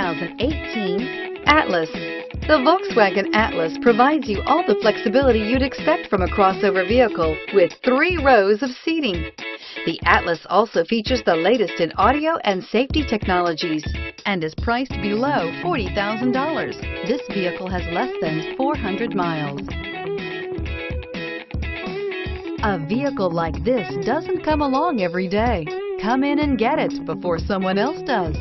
2018 Atlas. The Volkswagen Atlas provides you all the flexibility you'd expect from a crossover vehicle with 3 rows of seating. The Atlas also features the latest in audio and safety technologies and is priced below $40,000. This vehicle has less than 400 miles. A vehicle like this doesn't come along every day. Come in and get it before someone else does.